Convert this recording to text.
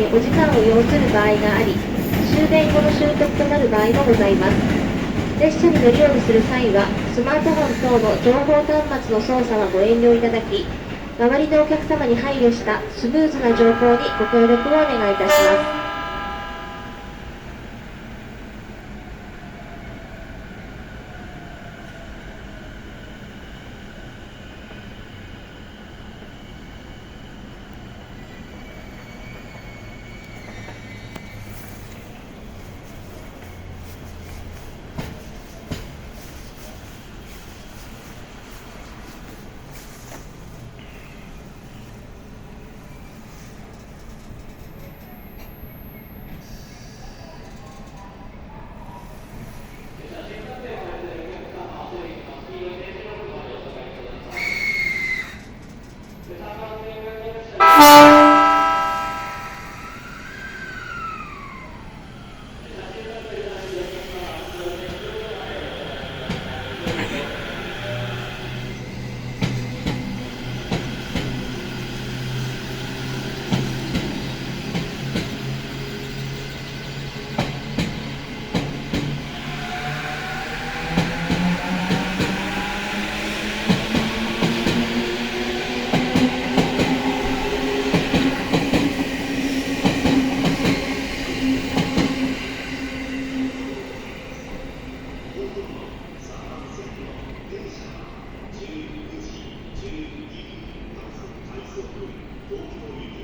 にお時間を要する場合があり、終電後の習得となる場合もございます。列車に乗り降りする際は、スマートフォン等の情報端末の操作はご遠慮いただき、周りのお客様に配慮したスムーズな乗降にご協力をお願いいたします。12時12分発、快速東京行き